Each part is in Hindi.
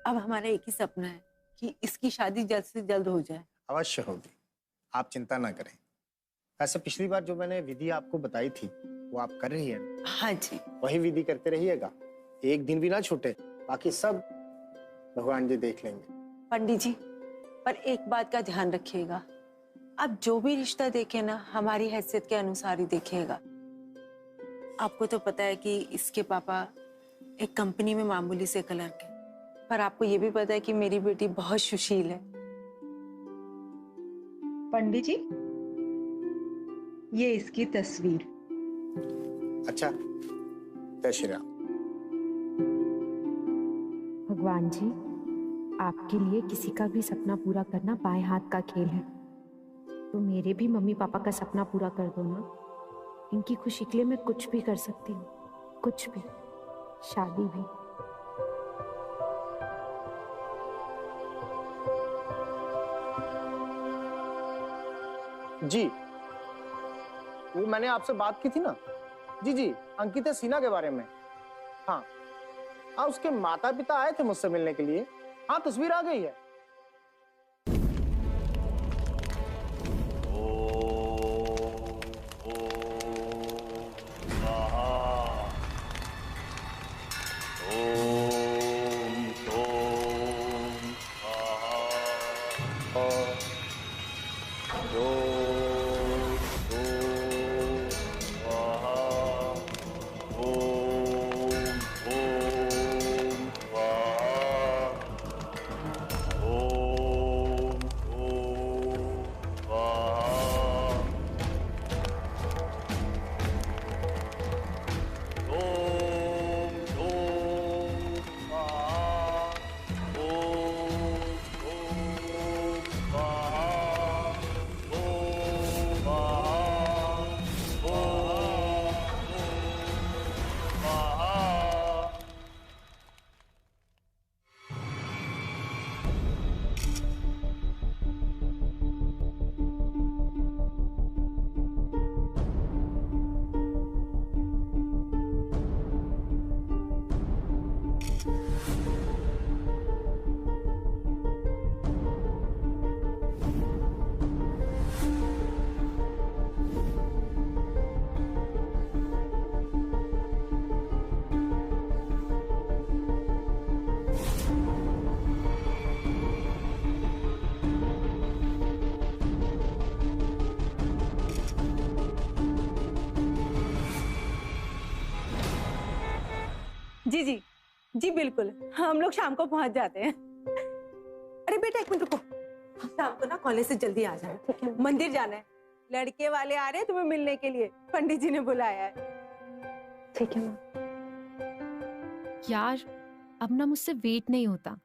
अब हमारा एक ही सपना है कि इसकी शादी जल्द से जल्द हो जाए। अवश्य होगी, आप चिंता ना करें। वैसे पिछली बार जो मैंने विधि आपको बताई थी वो आप कर रही है ना? हाँ जी। वही विधि करते रहिएगा, एक दिन भी ना छूटे, बाकी सब भगवान जी देख लेंगे। पंडित जी, पर एक बात का ध्यान रखिएगा, आप जो भी रिश्ता देखें ना हमारी हैसियत के अनुसार ही देखिएगा। आपको तो पता है कि इसके पापा एक कंपनी में मामूली से क्लर्क है, पर आपको ये भी पता है कि मेरी बेटी बहुत सुशील है। पंडित जी, ये इसकी तस्वीर। अच्छा, जय श्री राम। भगवान जी, आपके लिए किसी का भी सपना पूरा करना बाएं हाथ का खेल है, तो मेरे भी मम्मी पापा का सपना पूरा कर दो ना। इनकी खुशी के लिए मैं कुछ भी कर सकती हूँ, कुछ भी, शादी भी। जी, वो मैंने आपसे बात की थी ना। जी जी, अंकिता सिन्हा के बारे में। हाँ, उसके माता पिता आए थे मुझसे मिलने के लिए। हाँ, तस्वीर आ गई है। जी जी जी बिल्कुल, हम लोग शाम को पहुंच जाते हैं। अरे बेटा एक मिनट रुको, शाम को ना कॉलेज से जल्दी आ जाना, मंदिर जाना है, लड़के वाले आ रहे हैं तुम्हें मिलने के लिए, पंडित जी ने बुलाया है। ठीक है माँ। यार, अब ना मुझसे वेट नहीं होता,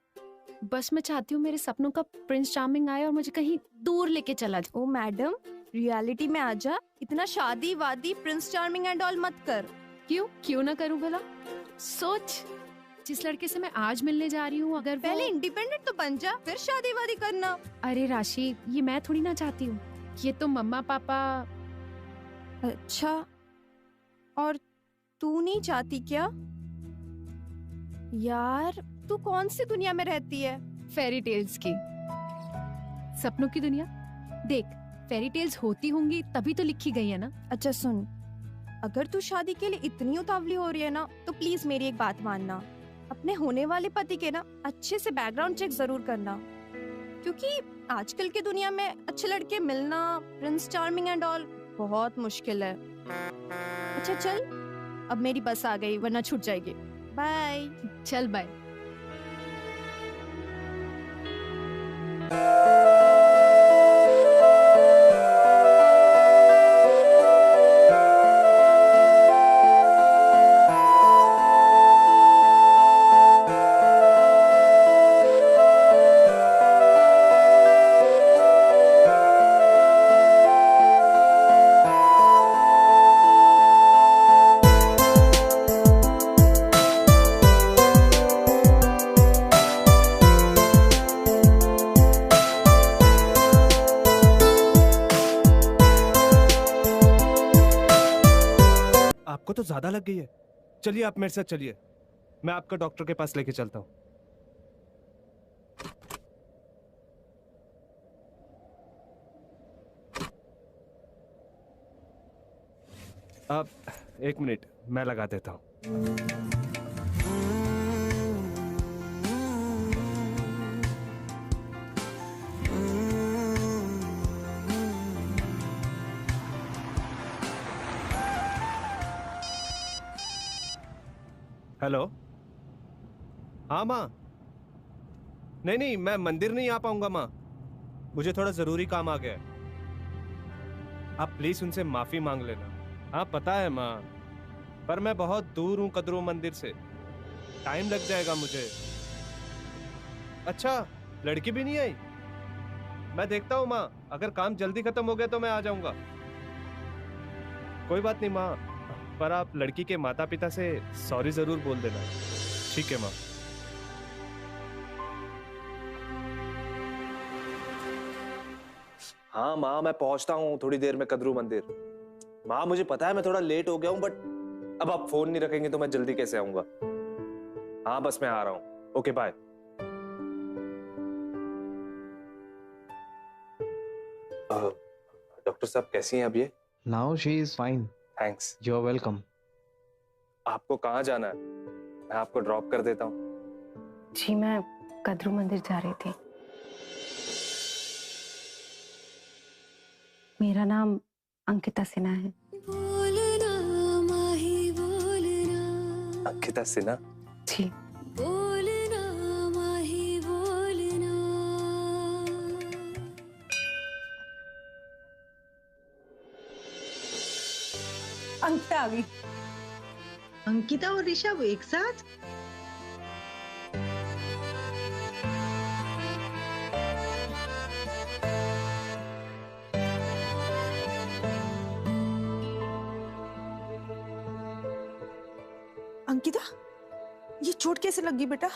बस मैं चाहती हूँ मेरे सपनों का प्रिंस चार्मिंग आए और मुझे कहीं दूर लेके चला जाए। ओ मैडम, रियलिटी में आ जा, इतना शादी वादी प्रिंस चार्मिंग एंड ऑल मत कर। क्यों ना करूँ भला? सोच, जिस लड़के से मैं आज मिलने जा रही हूँ, अगर पहले इंडिपेंडेंट तो बन जा, फिर शादी वादी करना। अरे राशि, ये मैं थोड़ी ना चाहती हूँ, ये तो मम्मा पापा। अच्छा, और तू नहीं चाहती क्या? यार, तू कौन सी दुनिया में रहती है? फेरी टेल्स की, सपनों की दुनिया। देख, फेरी टेल्स होती होंगी तभी तो लिखी गई है ना। अच्छा सुन, अगर तू शादी के लिए इतनी उतावली हो रही है ना, तो प्लीज मेरी एक बात मानना, अपने होने वाले पति के ना अच्छे से बैकग्राउंड चेक जरूर करना, क्योंकि आजकल की दुनिया में अच्छे लड़के मिलना, प्रिंस चार्मिंग एंड ऑल, बहुत मुश्किल है। अच्छा चल, अब मेरी बस आ गई, वरना छूट जाएगी। बाय। चल बाय। आपको तो ज्यादा लग गई है। चलिए आप मेरे साथ चलिए, मैं आपका डॉक्टर के पास लेके चलता हूँ। अब 1 मिनट मैं लगा देता हूँ। हेलो, हाँ माँ। नहीं नहीं, मैं मंदिर नहीं आ पाऊंगा माँ, मुझे थोड़ा जरूरी काम आ गया है। आप प्लीज उनसे माफी मांग लेना। हाँ पता है माँ, पर मैं बहुत दूर हूँ कद्रू मंदिर से, टाइम लग जाएगा मुझे। अच्छा, लड़की भी नहीं आई? मैं देखता हूँ माँ, अगर काम जल्दी खत्म हो गया तो मैं आ जाऊंगा। कोई बात नहीं माँ, पर आप लड़की के माता पिता से सॉरी जरूर बोल देना। ठीक है माँ। हाँ माँ, मैं पहुंचता हूँ थोड़ी देर में कद्रू मंदिर। माँ मुझे पता है मैं थोड़ा लेट हो गया हूँ, बट अब आप फोन नहीं रखेंगे तो मैं जल्दी कैसे आऊंगा। हाँ बस मैं आ रहा हूँ। Okay bye. डॉक्टर साहब कैसी हैं अब ये? Now she is fine. Thanks. You are welcome. आपको कहाँ जाना है? मैं आपको ड्रॉप कर देता हूँ। जी मैं कद्रू मंदिर जा रही थी। मेरा नाम अंकिता सिन्हा है। बोलना माही बोलना। अंकिता सिन्हा? जी। बोलना माही बोलना। अंकिता आ गई। अंकिता और ऋषभ एक साथ? अंकिता, ये चोट कैसे लगी बेटा?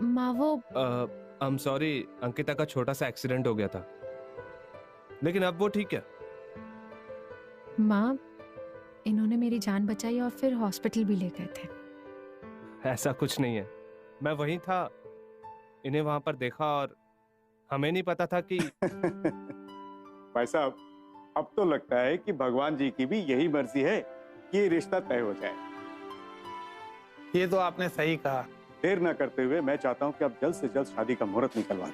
माँ वो आई एम सॉरी, अंकिता का छोटा सा एक्सीडेंट हो गया था, लेकिन अब वो ठीक है। माँ, इन्होंने मेरी जान बचाई और फिर हॉस्पिटल भी ले गए थे। ऐसा कुछ नहीं है, मैं वहीं था, इन्हें वहां पर देखा और हमें नहीं पता था कि भाई साहब, अब तो लगता है कि भगवान जी की भी यही मर्जी है कि ये रिश्ता तय हो जाए। ये तो आपने सही कहा। देर न करते हुए मैं चाहता हूं कि आप जल्द से जल्द शादी का मुहूर्त निकलवा दें।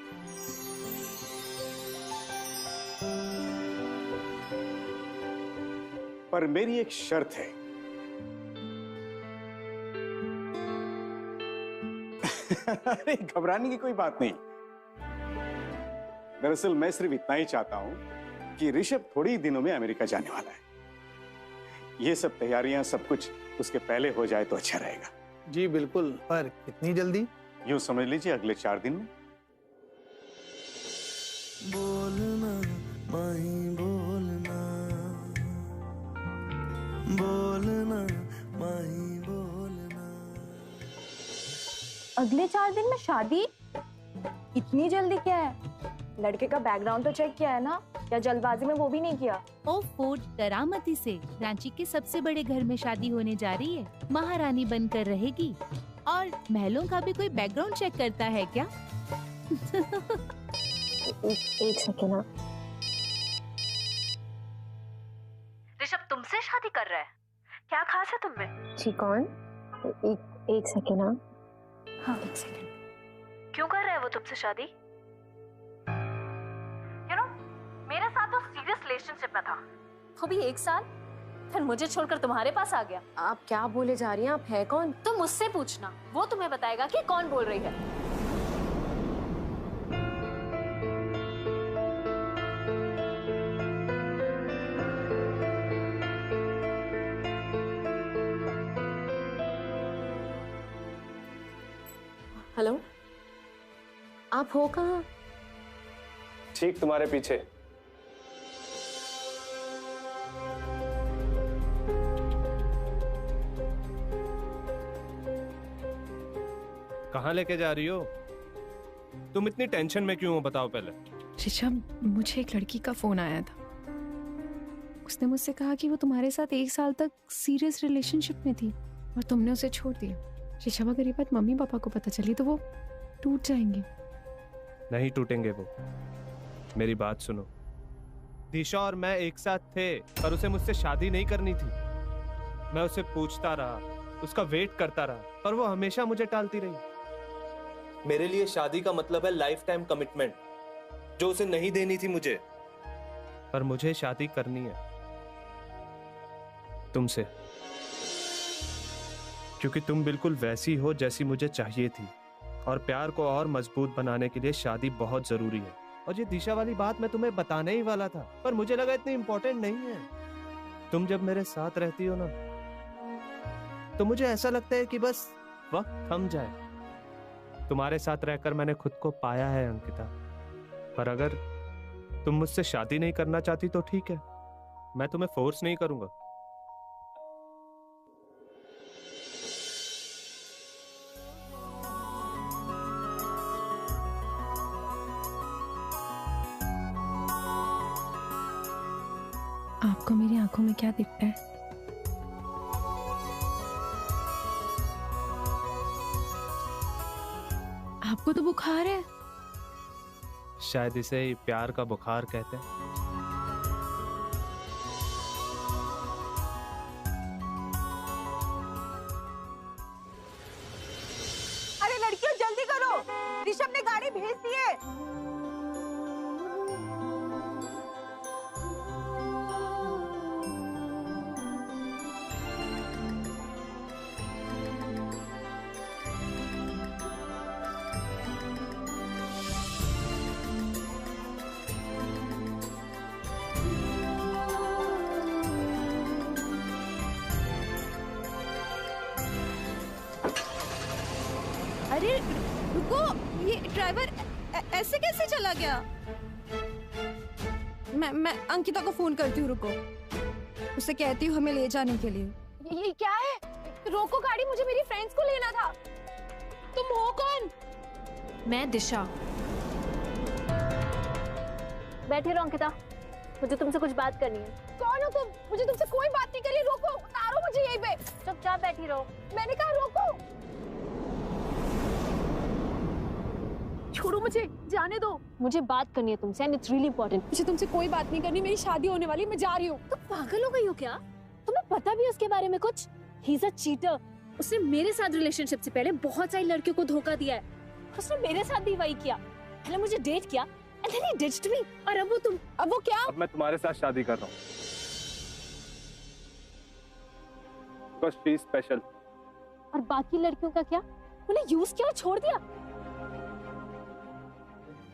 पर मेरी एक शर्त है। अरे घबराने की कोई बात नहीं। दरअसल मैं सिर्फ इतना ही चाहता हूं कि ऋषभ थोड़ी ही दिनों में अमेरिका जाने वाला है। ये सब तैयारियां सब कुछ उसके पहले हो जाए तो अच्छा रहेगा। जी बिल्कुल, पर कितनी जल्दी? यूं समझ लीजिए अगले 4 दिन में। बोलना माही बोलना। बोलना माही बोलना। अगले 4 दिन में शादी? इतनी जल्दी क्या है? लड़के का बैकग्राउंड तो चेक किया है ना? या जल्दबाजी में वो भी नहीं किया? ओफो, करामती से रांची के सबसे बड़े घर में शादी होने जा रही है। महारानी बनकर रहेगी। और महलों का भी कोई बैकग्राउंड चेक करता है क्या? एक सेकेंड। ऋषभ तुमसे शादी कर रहा है? क्या खास है तुम में? जी कौन? एक सेकेंड। हाँ, एक सेकेंड। क्यों कर रहा है वो तुमसे शादी? मेरे साथ तो सीरियस रिलेशनशिप में था, वो भी 1 साल, फिर मुझे छोड़कर तुम्हारे पास आ गया। आप क्या बोले जा रही हैं? आप है कौन? तुम मुझसे पूछना, वो तुम्हें बताएगा कि कौन बोल रही है। हेलो, आप हो कहाँ? ठीक तुम्हारे पीछे। कहाँ लेके जा रही हो? तुम इतनी टेंशन में क्यों हो, बताओ पहले। ऋषभ, मुझे एक लड़की का फोन आया था। उसने मुझसे कहा कि वो तुम्हारे साथ 1 साल तक सीरियस रिलेशनशिप में थी और तुमने उसे छोड़ दिया। ऋषभ, अगर ये बात मम्मी पापा को पता चली तो वो टूट जाएंगे। नहीं टूटेंगे वो, मेरी बात सुनो। दिशा और मैं एक साथ थे, पर उसे मुझसे शादी नहीं करनी थी। मैं उसे पूछता रहा, उसका वेट करता रहा, पर वो हमेशा मुझे टालती रही। मेरे लिए शादी का मतलब है लाइफ टाइम कमिटमेंट, जो उसे नहीं देनी थी मुझे। पर मुझे शादी करनी है तुमसे, क्योंकि तुम बिल्कुल वैसी हो जैसी मुझे चाहिए थी, और प्यार को और मजबूत बनाने के लिए शादी बहुत जरूरी है। और ये दिशा वाली बात मैं तुम्हें बताने ही वाला था, पर मुझे लगा इतनी इंपॉर्टेंट नहीं है। तुम जब मेरे साथ रहती हो ना, तो मुझे ऐसा लगता है कि बस वक्त थम जाए। तुम्हारे साथ रहकर मैंने खुद को पाया है अंकिता, पर अगर तुम मुझसे शादी नहीं करना चाहती तो ठीक है, मैं तुम्हें फोर्स नहीं करूंगा। आपको मेरी आंखों में क्या दिखता है? आपको तो बुखार है। शायद इसे ही प्यार का बुखार कहते हैं। अरे लड़कियों जल्दी करो, ऋषभ ने गाड़ी भेज दी है। अरे रुको, ये ड्राइवर ऐसे कैसे चला गया? मैं अंकिता को फोन करती हूँ, रुको। उसे कहती हूँ हमें ले जाने के लिए। ये क्या है? रोको गाड़ी, मुझे मेरी फ्रेंड्स को लेना था। तुम हो कौन? मैं दिशा। बैठे रहो अंकिता, मुझे तुमसे कुछ बात करनी है। कौन हो तुम? मुझे तुमसे कोई बात नहीं करनी। रोको, उतारो मुझे यहीं पे। चुपचाप बैठी रहो। मैंने कहा रोको। छोड़ो मुझे, जाने दो। मुझे बात करनी है तुमसे एंड इट्स रियली इंपॉर्टेंट। मुझे तुमसे कोई बात नहीं करनी, मेरी शादी होने वाली है, मैं जा रही हूँ। तुम पागल हो गई हो क्या? तुम्हें पता भी है उसके बारे में कुछ? He is a cheater. उसने मेरे साथ रिलेशनशिप से पहले बहुत सारी लड़कियों को धोखा दिया है। उसने मेरे साथ भी वही किया। पहले मुझे डेट किया एंड देन ही डिच्ड मी। और अब वो क्या? अब मैं तुम्हारे साथ शादी कर रहा हूँ, बिकॉज़ शी इज स्पेशल। और बाकी लड़कियों का क्या? उन्हें यूज किया और छोड़ दिया।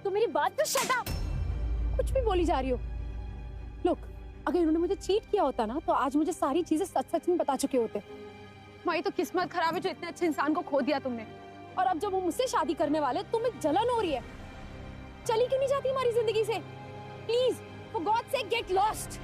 तो मेरी बात तो शट अप। कुछ भी बोली जा रही हो। लुक, अगर इन्होंने मुझे चीट किया होता ना, तो आज मुझे सारी चीजें सच सच में बता चुके होते। माई तो किस्मत खराब है जो इतने अच्छे इंसान को खो दिया तुमने। और अब जब वो मुझसे शादी करने वाले, तुम्हें जलन हो रही है। चली क्यों नहीं जाती हमारी जिंदगी से? Please, for God sake, get lost.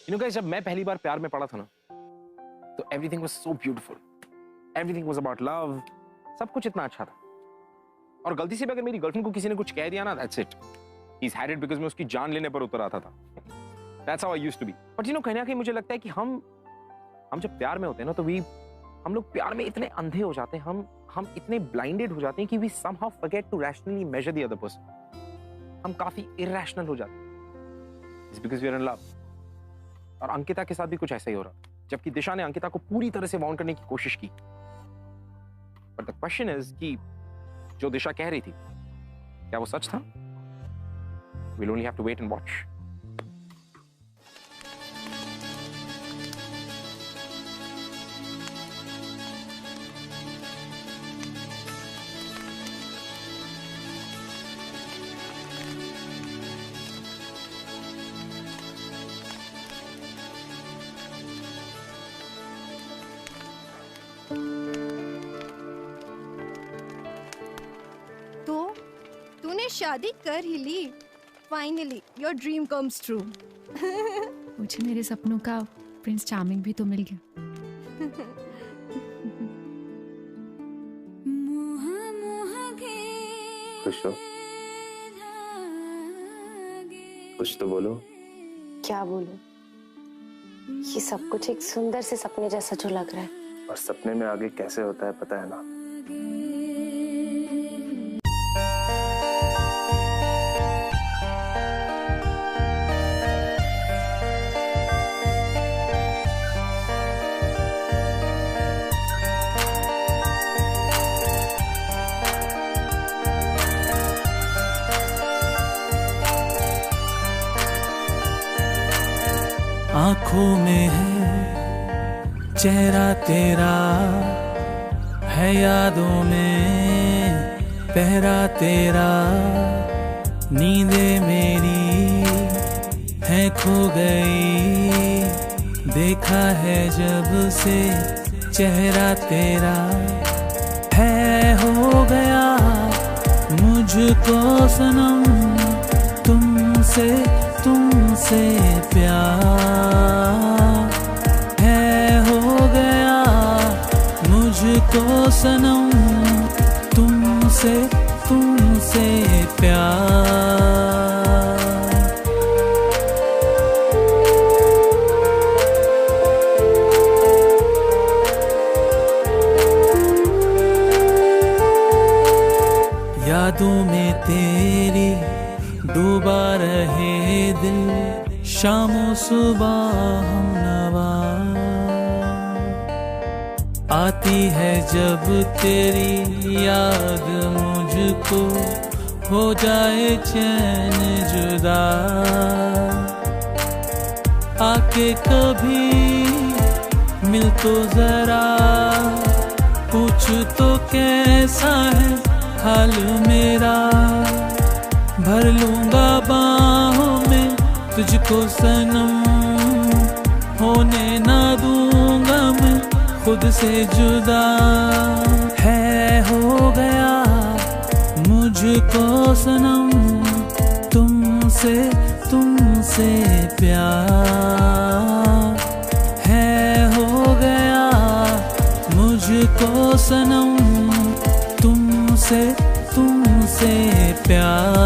You know guys, जब मैं पहली बार प्यार में पड़ा था ना, तो everything was so beautiful. Everything was about love. सब कुछ इतना अच्छा था। और गलती से भी अगर मेरी गर्लफ्रेंड को किसी ने कुछ कह दिया ना, that's it. He's had it because मैं उसकी जान लेने पर उतर आता था। That's how I used to be. But you know, कहीं ना कहीं मुझे लगता है कि हम जब प्यार में होते हैं ना, तो हम लोग प्यार में इतने अंधे हो जाते हैं, हम इतने blinded हो जाते हैं कि we somehow forget to rationally measure the other person. हम काफी irrational हो जाते हैं। It's because we are in love. और अंकिता के साथ भी कुछ ऐसा ही हो रहा, जबकि दिशा ने अंकिता को पूरी तरह से वाउंड करने की कोशिश की। बट द क्वेश्चन इज कि जो दिशा कह रही थी, क्या वो सच था? We'll only have to wait and watch. तो तूने शादी कर ही ली। Finally your dream comes true. मुझे मेरे सपनों का प्रिंस चार्मिंग भी तो मिल गया। खुश हो? कुछ तो बोलो। क्या बोलूं? ये सब कुछ एक सुंदर से सपने जैसा जो लग रहा है। और सपने में आगे कैसे होता है पता है ना। आंखों में है चेहरा तेरा, है यादों में पहरा तेरा। नींदे मेरी है खो गई, देखा है जब से चेहरा तेरा। है हो गया मुझको सनम तुमसे प्यार। है हो गया मुझको सनम तुमसे प्यार। यादों में तेरी डूबा रहे दिल, शामों सुबह हम नवा। आती है जब तेरी याद मुझको, हो जाए चैन जुदा। आके कभी मिल तो जरा, पूछ तो कैसा है हाल मेरा। भर लूंगा बाहों में तुझको सनम, होने ना दूंगा मैं खुद से जुदा। है हो गया मुझको सनम तुमसे प्यार। है हो गया मुझको सनम तुमसे प्यार।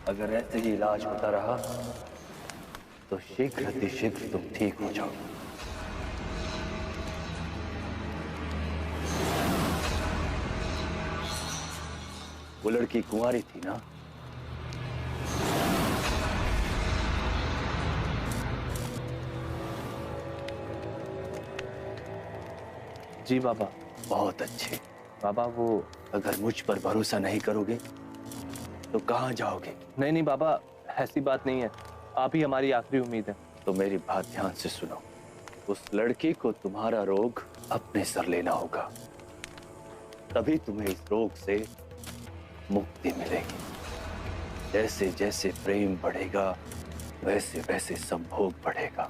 अगर ऐसे ही इलाज होता रहा तो शीघ्र अतिशीघ्र तुम ठीक हो जाओ। वो लड़की कुंवारी थी ना? जी बाबा। बहुत अच्छे बाबा। वो अगर मुझ पर भरोसा नहीं करोगे तो कहाँ जाओगे? नहीं बाबा, ऐसी बात नहीं है। आप ही हमारी आखिरी उम्मीद है। तो मेरी बात ध्यान से सुनो। उस लड़की को तुम्हारा रोग अपने सर लेना होगा, तभी तुम्हें इस रोग से मुक्ति मिलेगी। जैसे जैसे प्रेम बढ़ेगा वैसे वैसे संभोग बढ़ेगा,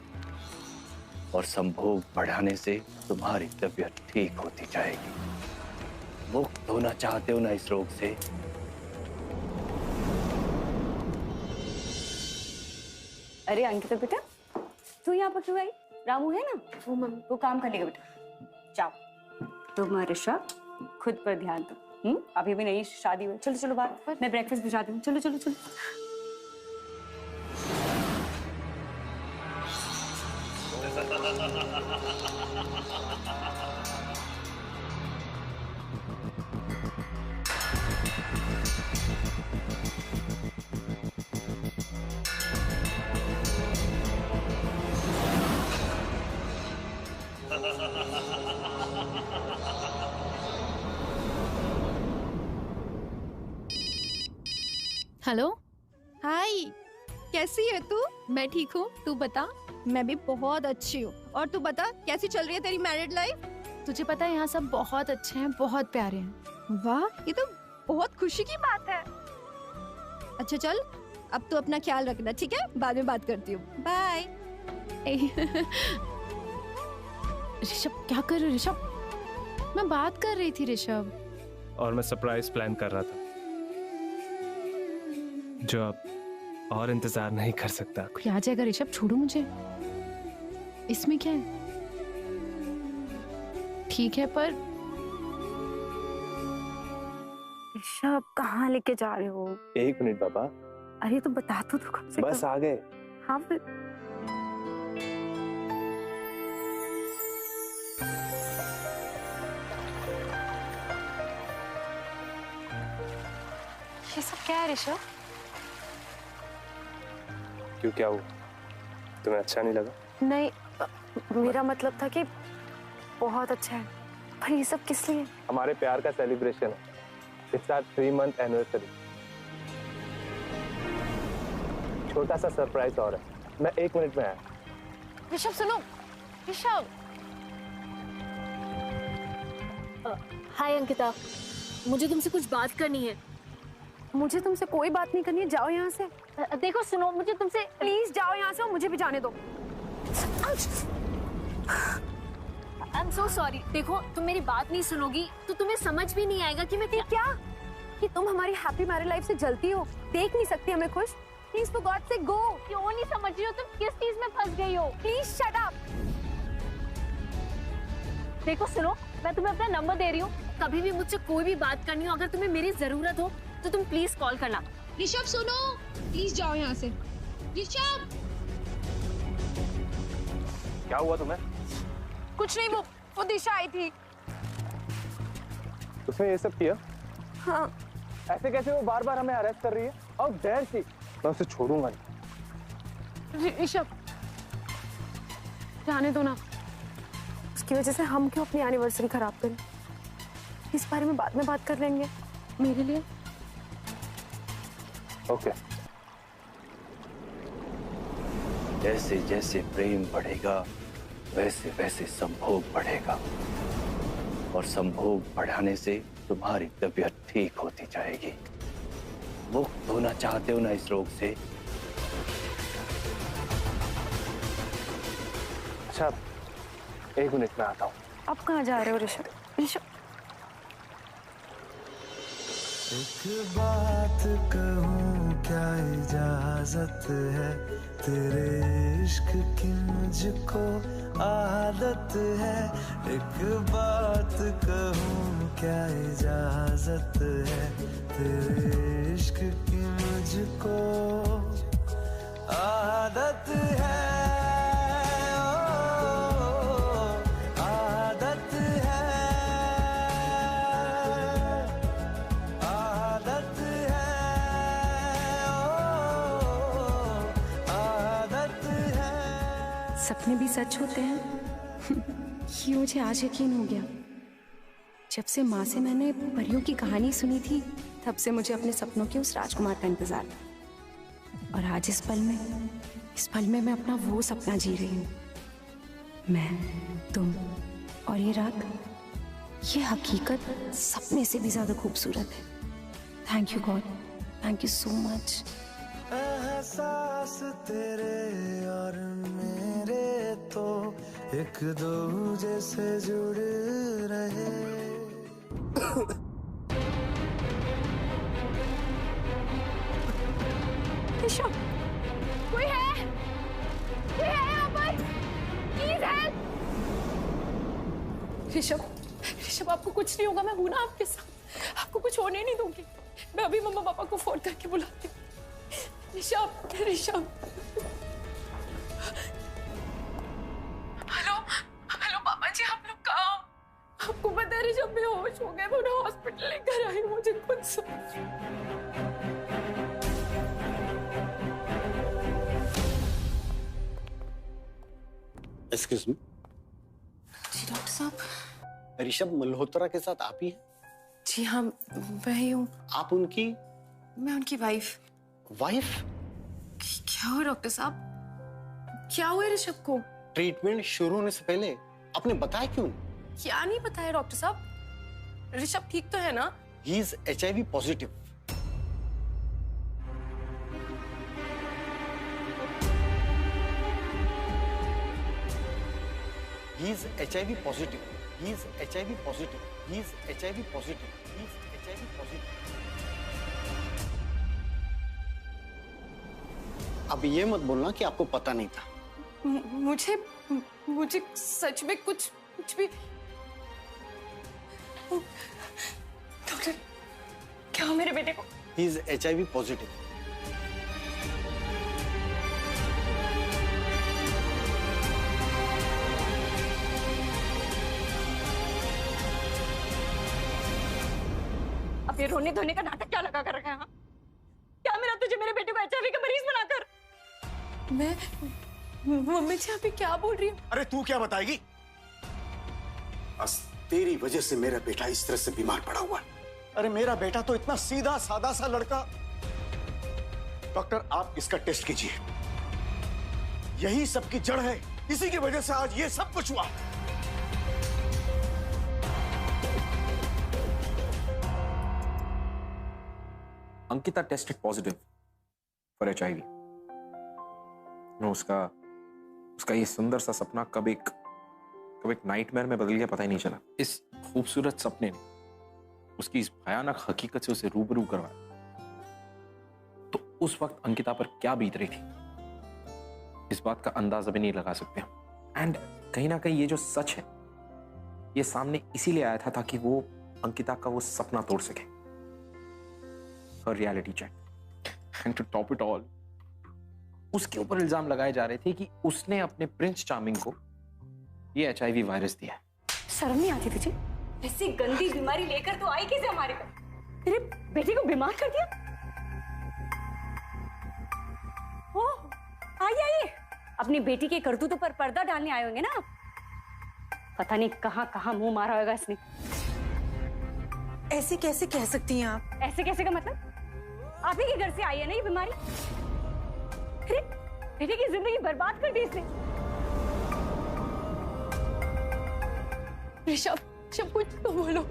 और संभोग बढ़ाने से तुम्हारी तबीयत ठीक होती जाएगी। मुक्त होना चाहते हो ना इस रोग से? अरे अंकिता बेटा, तू यहाँ पर क्यों आई? रामू है ना, वो मम्मी वो काम कर लेगा बेटा। जाओ तुम ऋषभ खुद पर ध्यान दो। अभी भी नई शादी हुई। चलो चलो बाहर, मैं ब्रेकफास्ट भिजवाती हूँ। चलो चलो चलो। हेलो। हाय, कैसी है तू? मैं ठीक हूँ, तू बता। मैं भी बहुत अच्छी हूँ। और तू बता, कैसी चल रही है तेरी मैरिड लाइफ? तुझे पता है यहाँ सब बहुत अच्छे हैं, बहुत प्यारे हैं। वाह, ये तो बहुत खुशी की बात है। अच्छा चल, अब तो अपना ख्याल रखना, ठीक है? बाद में बात करती हूँ। बाय। ऋषभ क्या कर रहे हो ऋषभ? मैं बात कर रही थी ऋषभ। और मैं सरप्राइज प्लान कर रहा था जो अब और इंतजार नहीं कर सकता। कोई आ जाएगा ऋषभ, छोड़ो मुझे। इसमें क्या है? ठीक है पर ऋषभ कहाँ लेके जा रहे हो? 1 मिनट बाबा। अरे तो बता तो कम से कम। बस आ गए। हाँ फिर ये सब क्या है ऋषभ? क्यों, क्या हुआ? तुम्हें अच्छा नहीं लगा? नहीं, मेरा मतलब था कि बहुत अच्छा है, पर ये सब किस लिए? हमारे प्यार का सेलिब्रेशन है। It's our 3-month anniversary. छोटा सा सरप्राइज और है। मैं 1 मिनट में आया। ऋषभ सुनो, ऋषभ। हाय अंकिता, मुझे तुमसे कुछ बात करनी है। मुझे तुमसे कोई बात नहीं करनी है, जाओ यहाँ से। देखो सुनो, मुझे तुमसे प्लीज जाओ यहाँ से और मुझे भी जाने दो। I am so sorry. देखो तुम मेरी बात नहीं सुनोगी तो तुम्हें समझ भी नहीं आएगा कि मैं क्या कि तुम हमारी हैप्पी मैरिड लाइफ से जलती हो, देख नहीं सकती हमें खुश। प्लीज फॉर गॉड से गो। क्यों नहीं समझ रही हो तुम? किस चीज में फंस गई हो? Please shut up. देखो सुनो, मैं तुम्हें अपना नंबर दे रही हूँ, कभी भी मुझसे कोई भी बात करनी हो, अगर तुम्हें मेरी जरूरत हो तो तुम प्लीज कॉल करना। ऋषभ सुनो, प्लीज जाओ यहाँ से। ऋषभ क्या हुआ तुम्हें? कुछ नहीं, वो दिशा आई थी। उसने ये सब किया? हाँ। ऐसे कैसे वो बार बार हमें अरेस्ट कर रही है? और डेयर सी, मैं उसे छोड़ूंगा नहीं। ऋषभ जाने दो ना, उसकी वजह से हम क्यों अपनी एनिवर्सरी खराब करें? इस बारे में बाद में बात कर लेंगे मेरे लिए। ओके। जैसे जैसे प्रेम बढ़ेगा वैसे वैसे संभोग बढ़ेगा, और संभोग बढ़ाने से तुम्हारी तबीयत ठीक होती जाएगी। मुक्त होना चाहते हो ना इस रोग से? अच्छा, 1 मिनट में आता हूँ। आप कहाँ जा रहे हो ऋषभ? ऋषभ एक बात कहूँ, क्या इजाजत है? तेरे इश्क की मुझको आदत है। एक बात कहूँ, क्या इजाजत है? तेरे इश्क की मुझको आदत है। सपने भी सच होते हैं। ये मुझे आज यकीन हो गया। जब से माँ से मैंने परियों की कहानी सुनी थी, तब से मुझे अपने सपनों के उस राजकुमार का इंतजार था। और आज इस पल में मैं अपना वो सपना जी रही हूँ। मैं, तुम और ये रात, ये हकीकत सपने से भी ज्यादा खूबसूरत है। Thank you God, thank you so much. एहसास तेरे और मेरे तो एक दूजे से जुड़ रहे। ऋषभ, कोई है? कोई है यहाँ पर? Please help. ऋषभ आपको कुछ नहीं होगा, मैं हूं ना आपके साथ। आपको कुछ होने नहीं दूंगी। मैं अभी मम्मा पापा को फोन करके बुलाती हूँ। ऋषभ, हेलो पापा जी, आप लोग कहाँ हो? आपको पता है ऋषभ बेहोश हो गए, मैं उन्हें हॉस्पिटल लेकर आई। मुझे कुछ समझ। Excuse me. जी डॉक्टर साहब। ऋषभ मल्होत्रा के साथ आप ही हैं? जी हाँ, मैं ही हूँ। आप उनकी? मैं उनकी वाइफ। वाइफ? क्या हुआ डॉक्टर साहब? क्या हुआ ऋषभ को? ट्रीटमेंट शुरू होने से पहले आपने बताया क्यों? क्या नहीं बताया डॉक्टर साहब? ऋषभ ठीक तो है ना? He is HIV positive. He is HIV positive. He is HIV positive. He is HIV positive. He is HIV positive. अब ये मत बोलना कि आपको पता नहीं था। मुझे सच में कुछ भी। डॉक्टर, क्या हो मेरे बेटे को? He is HIV positive. अब ये रोने धोने का नाटक क्या लगा कर रखा है? हाँ? क्या मिला तुझे मेरे बेटे को HIV का मरीज बनाकर? मम्मी जी अभी क्या बोल रही हूँ? अरे तू क्या बताएगी? बस तेरी वजह से मेरा बेटा इस तरह से बीमार पड़ा हुआ है। अरे मेरा बेटा तो इतना सीधा सादा सा लड़का। डॉक्टर आप इसका टेस्ट कीजिए, यही सब की जड़ है, इसी की वजह से आज ये सब कुछ हुआ। Ankita tested positive for HIV। उसका ये सुंदर सा सपना कब एक नाइटमेयर में बदल गया, पता ही नहीं चला। इस खूबसूरत सपने ने उसकी इस भयानक हकीकत से उसे रूबरू करवाया। तो उस वक्त अंकिता पर क्या बीत रही थी, इस बात का अंदाजा भी नहीं लगा सकते हम। एंड कहीं ना कहीं ये जो सच है, ये सामने इसीलिए आया था ताकि वो अंकिता का वो सपना तोड़ सके, हर reality check. And to top it all, उसके ऊपर इल्जाम लगाए जा रहे थे कि उसने अपने प्रिंस चार्मिंग को ये HIV वायरस दिया है। शर्म नहीं आती तुझे? ऐसी गंदी बीमारी लेकर तो आई कैसे हमारे घर? तेरे बेटे को बीमार कर दिया? ओह, आइए अपनी बेटी के करतूतों पर पर्दा डालने आए होंगे ना। पता नहीं कहां मुंह मारा होगा इसने। ऐसे कैसे कह सकती हैं आप? ऐसे कैसे का मतलब? आप ही के घर से आई है ना ये बीमारी? अरे बेटे की जिंदगी बर्बाद कर दी इसने। ऋषभ, कुछ तो बोलो।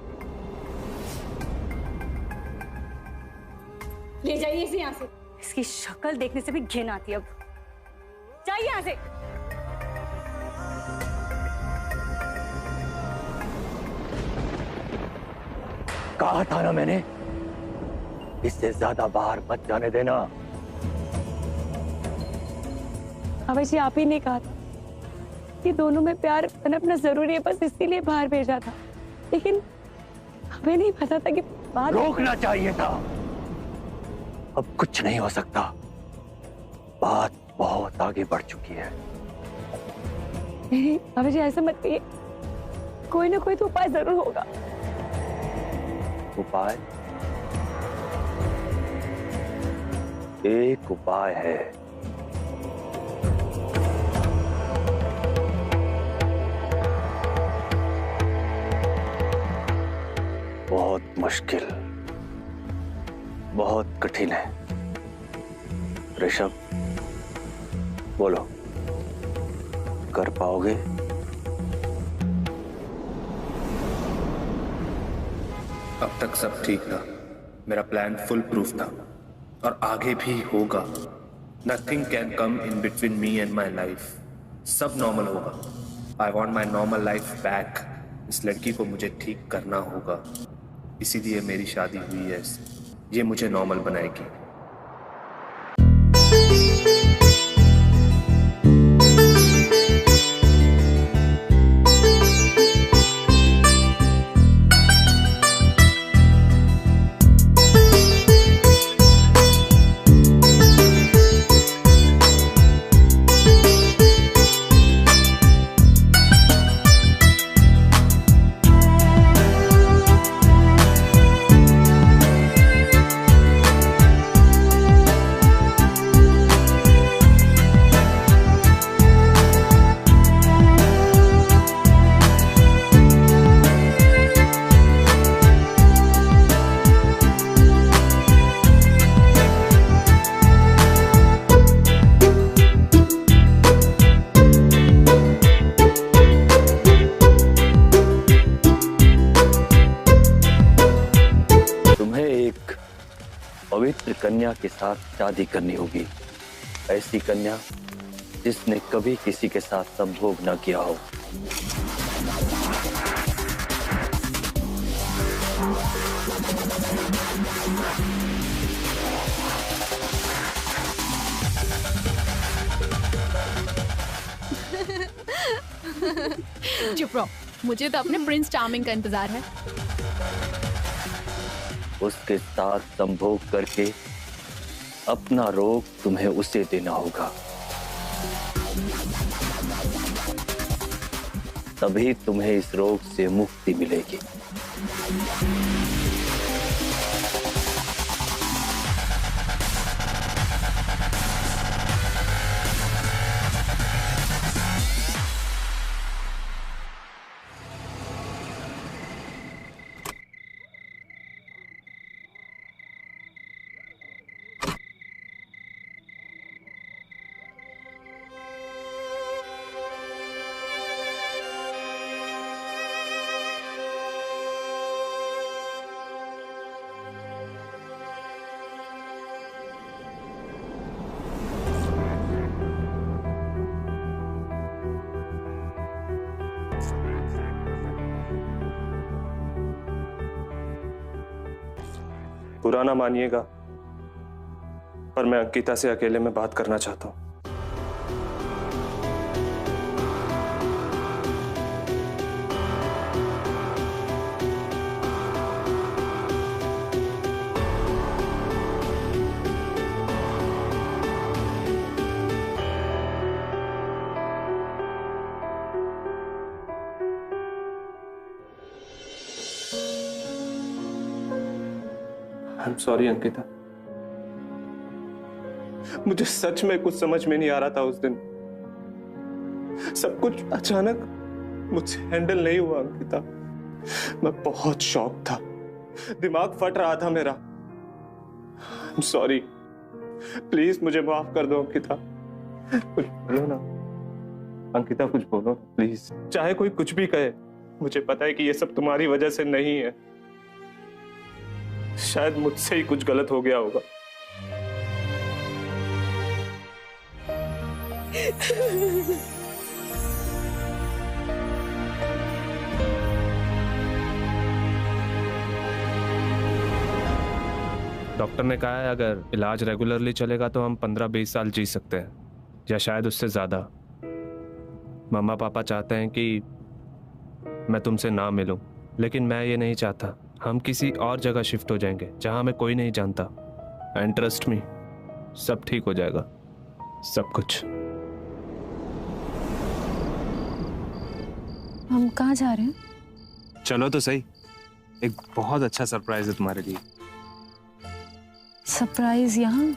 ले जाइए इसे यहाँ से। इसकी शक्ल देखने से भी घिन आती है अब। जाइए यहाँ से। कहा था ना मैंने, इससे ज्यादा बाहर मत जाने देना। अबे जी आप ही ने कहा था कि दोनों में प्यार पनपना जरूरी है, बस इसीलिए बाहर भेजा था। लेकिन हमें नहीं पता था कि बात रोकना चाहिए था। अब कुछ नहीं हो सकता, बात बहुत आगे बढ़ चुकी है। नहीं अबे जी ऐसा मत कहिए, कोई ना कोई तो उपाय जरूर होगा। उपाय? एक उपाय है। बहुत मुश्किल, बहुत कठिन है। ऋषभ बोलो, कर पाओगे? अब तक सब ठीक था, मेरा प्लान फुल प्रूफ था और आगे भी होगा। Nothing can come in between me and my life. सब नॉर्मल होगा। I want my normal life back. इस लड़की को मुझे ठीक करना होगा, इसीलिए मेरी शादी हुई है। ये मुझे नॉर्मल बनाएगी। पवित्र कन्या के साथ शादी करनी होगी। ऐसी कन्या जिसने कभी किसी के साथ संभोग न किया हो। चुप रहो, मुझे तो अपने प्रिंस चार्मिंग का इंतजार है। उसके साथ संभोग करके अपना रोग तुम्हें उसे देना होगा, तभी तुम्हें इस रोग से मुक्ति मिलेगी। बुरा ना मानिएगा, पर मैं अंकिता से अकेले में बात करना चाहता हूं। आई एम सॉरी अंकिता, मुझे सच में कुछ समझ में नहीं आ रहा था उस दिन। सब कुछ अचानक मुझसे हैंडल नहीं हुआ अंकिता। मैं बहुत शॉक था, दिमाग फट रहा था मेरा। आई एम सॉरी, प्लीज मुझे माफ कर दो अंकिता। कुछ बोलो ना अंकिता, कुछ बोलो प्लीज। चाहे कोई कुछ भी कहे, मुझे पता है कि ये सब तुम्हारी वजह से नहीं है। शायद मुझसे ही कुछ गलत हो गया होगा। डॉक्टर ने कहा है अगर इलाज रेगुलरली चलेगा तो हम 15-20 साल जी सकते हैं, या शायद उससे ज्यादा। मम्मा पापा चाहते हैं कि मैं तुमसे ना मिलूं, लेकिन मैं ये नहीं चाहता। हम किसी और जगह शिफ्ट हो जाएंगे जहां हमें कोई नहीं जानता। एंड ट्रस्ट मी, सब ठीक हो जाएगा, सब कुछ। हम कहाँ जा रहे हैं? चलो तो सही, एक बहुत अच्छा सरप्राइज है तुम्हारे लिए। सरप्राइज यहाँ?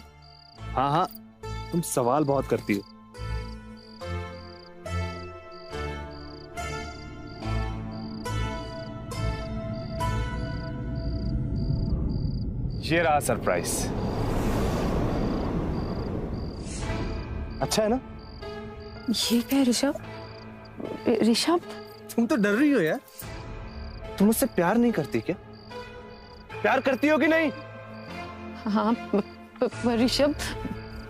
हाँ हाँ, तुम सवाल बहुत करती हो। ये रहा सरप्राइज। अच्छा है ना? ये क्या है ऋषभ? ऋषभ, तुम तो डर रही हो यार। तुम मुझसे प्यार नहीं करती क्या? प्यार करती हो कि नहीं? हाँ ऋषभ।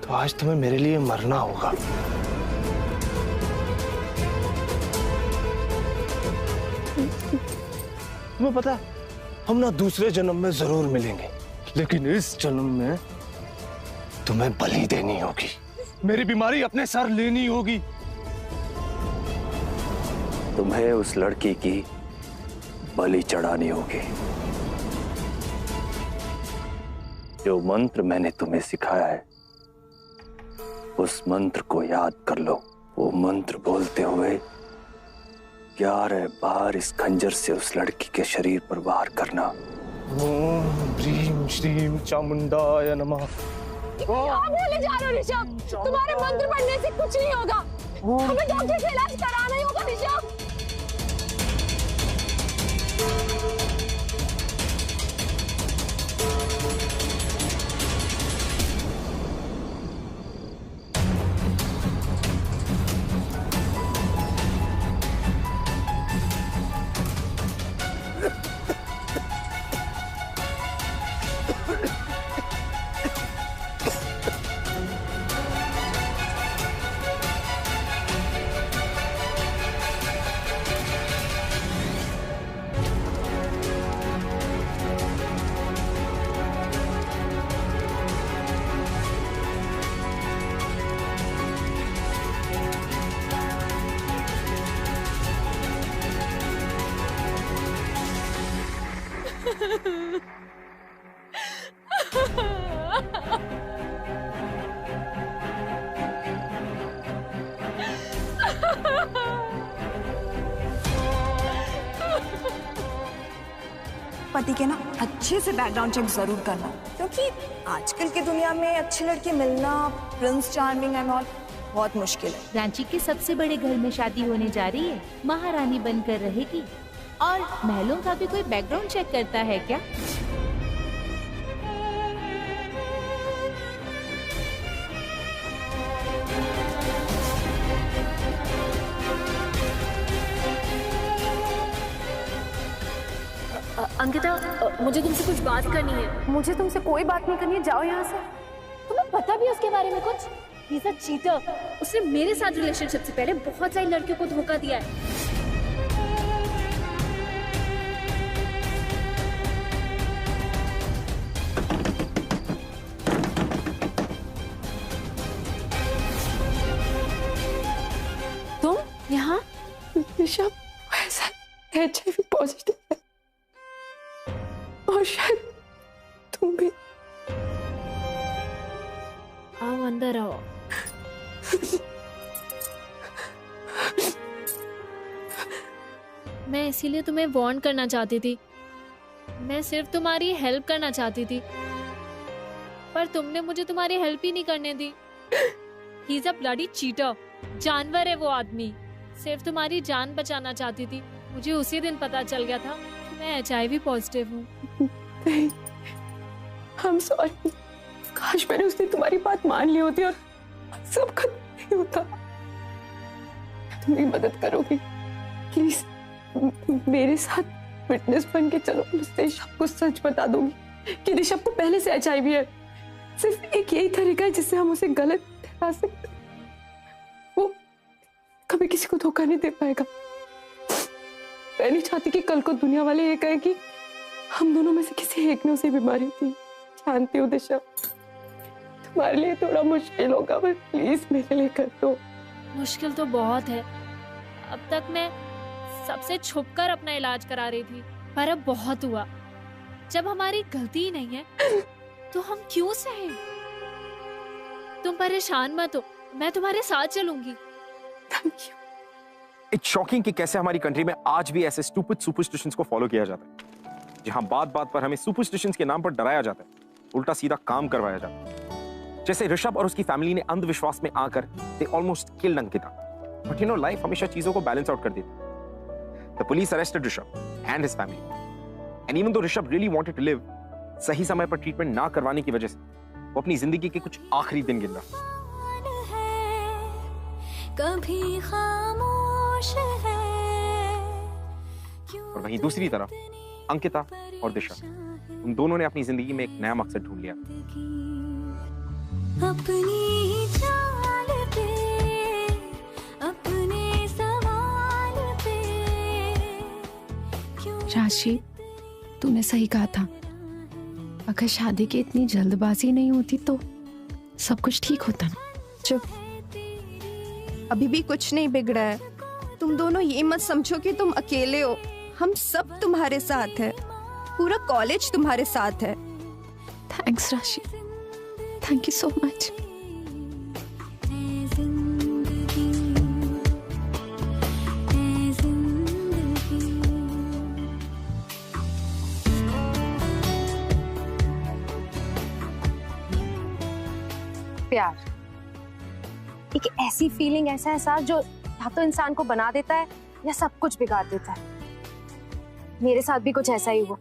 तो आज तुम्हें मेरे लिए मरना होगा। तुम्हें पता है, हम ना दूसरे जन्म में जरूर मिलेंगे, लेकिन इस जन्म में तुम्हें बलि देनी होगी। मेरी बीमारी अपने सर लेनी होगी। तुम्हें उस लड़की की बलि चढ़ानी होगी। जो मंत्र मैंने तुम्हें सिखाया है, उस मंत्र को याद कर लो। वो मंत्र बोलते हुए 11 बार इस खंजर से उस लड़की के शरीर पर वार करना। ओम ह्रीं श्रीं चामुंडाय नमः। क्या बोले जा रहे हो ऋषभ? तुम्हारे मंत्र पढ़ने से कुछ नहीं होगा। हमें डॉक्टर से इलाज कराना ही होगा ऋषभ। पति के ना अच्छे से बैकग्राउंड चेक जरूर करना, क्योंकि आजकल की दुनिया में अच्छी लड़की मिलना, प्रिंस चार्मिंग एंड ऑल, बहुत मुश्किल है। रांची के सबसे बड़े घर में शादी होने जा रही है, महारानी बनकर रहेगी। और महलों का भी कोई बैकग्राउंड चेक करता है क्या? अंकिता, मुझे तुमसे कुछ बात करनी है। मुझे तुमसे कोई बात नहीं करनी है, जाओ यहाँ से। तुम्हें पता भी है उसके बारे में कुछ? He's a cheater। उसने मेरे साथ रिलेशनशिप से पहले बहुत सारी लड़कियों को धोखा दिया है। तुम यहाँ? ऋषभ ऐसा HIV पॉजिटिव है और शायद तुम भी। आओ अंदर आओ। मैं इसीलिए तुम्हें वार्न करना चाहती थी। मैं सिर्फ तुम्हारी हेल्प करना चाहती थी, पर तुमने मुझे तुम्हारी हेल्प ही नहीं करने दी। He's a bloody cheater। जानवर है वो आदमी। सिर्फ तुम्हारी जान बचाना चाहती थी। मुझे उसी दिन पता चल गया था कि मैं HIV पॉजिटिव हूँ। नहीं, I'm sorry। काश मैंने उस दिन तुम्हारी बात मान ली होती और सब खत्म नहीं होता। तुम मेरी मदद करोगी प्लीज? मेरे साथ विटनेस बन के चलो। मैं ऋषभ को सच बता दूंगी कि ऋषभ को पहले से HIV है। सिर्फ एक यही तरीका है जिससे हम उसे गलत ठहरा सकते हैं। वो कभी किसी को धोखा नहीं दे पाएगा। मैं नहीं चाहती कि कल को दुनिया वाले ये कहे कि हम दोनों में से किसी एक ने उसे बीमारी थी। जानती हूँ दिशा, तुम्हारे लिए थोड़ा मुश्किल होगा, पर प्लीज मेरे लिए कर दो। मुश्किल तो बहुत है। अब तक मैं सबसे छुपकर अपना इलाज करा रही थी, पर अब बहुत हुआ। जब हमारी गलती ही नहीं है तो हम क्यों सहे? तुम परेशान मत हो, मैं तुम्हारे साथ चलूंगी। Thank you. इट्स शॉकिंग कि कैसे हमारी कंट्री में आज भी ऐसे स्टूपिड सुपरस्टिशंस को फॉलो किया जाता है, जहां बात बात पर हमें सुपरस्टिशंस के नाम पर डराया जाता है, उल्टा सीधा काम करवाया जाता है। जैसे ऋषभ और उसकी फैमिली ने अंधविश्वास में आकर they almost killed Ankita. But you know, life हमेशा चीजों को बैलेंस आउट कर देती है। The police arrested Rishabh and his family, and even though Rishabh really wanted to live, सही समय पर ट्रीटमेंट ना करवाने की वजह से वो अपनी जिंदगी के कुछ आखिरी दिन गिन रहा। कभी खामोश है। और वहीं दूसरी तरफ अंकिता और दिशा, उन दोनों ने अपनी जिंदगी में एक नया मकसद ढूंढ लिया। अपनी चाल पे, अपने सवाल पे। राशि, तूने सही कहा था। अगर शादी की इतनी जल्दबाजी नहीं होती तो सब कुछ ठीक होता ना। चुप, अभी भी कुछ नहीं बिगड़ा है। तुम दोनों ये मत समझो कि तुम अकेले हो। हम सब तुम्हारे साथ है, पूरा कॉलेज तुम्हारे साथ है। थैंक्स राशि, थैंक यू सो मच। प्यार एक ऐसी फीलिंग, ऐसा एहसास जो या तो इंसान को बना देता है या सब कुछ बिगाड़ देता है। मेरे साथ भी कुछ ऐसा ही हुआ।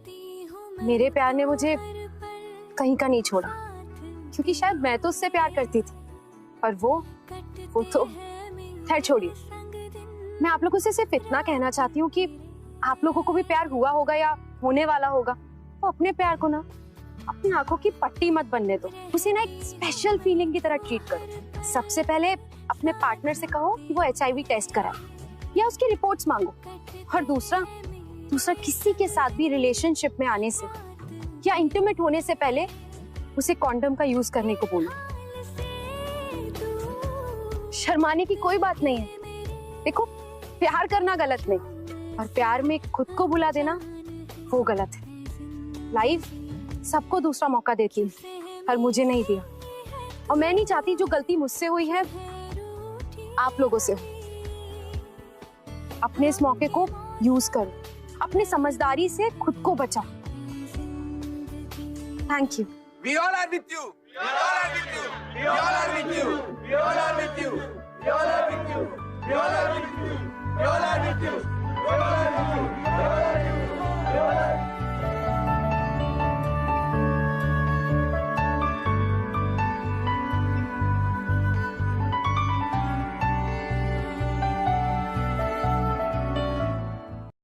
मेरे प्यार ने मुझे कहीं का नहीं छोड़ा, क्योंकि शायद मैं तो उससे प्यार करती थी, पर वो तो खैर छोड़िए। मैं आप लोगों से सिर्फ इतना कहना चाहती हूँ कि आप लोगों को भी प्यार हुआ होगा या होने वाला होगा, तो अपने प्यार को ना अपनी आंखों की पट्टी मत बनने दो। उसे ना एक स्पेशल फीलिंग की तरह ट्रीट करो। सबसे पहले अपने पार्टनर से कहो कि वो HIV टेस्ट कराए या उसकी रिपोर्ट्स मांगो। और दूसरा किसी के साथ भी रिलेशनशिप में आने से या इंटीमेट होने से पहले उसे कॉन्डम का यूज करने को बोलो। शर्माने की कोई बात नहीं है। देखो, प्यार करना गलत नहीं, और प्यार में खुद को बुला देना वो गलत है। लाइफ सबको दूसरा मौका देती है, पर मुझे नहीं दिया। और मैं नहीं चाहती जो गलती मुझसे हुई है आप लोगों से हो। अपने इस मौके को यूज करो, अपनी समझदारी से खुद को बचाओ। Thank you. We all are with you. We all are with you. We all are with you. We all are with you. We all are with you. We all are with you. We all are with you. We all are with you. We all are with you. We all are with you.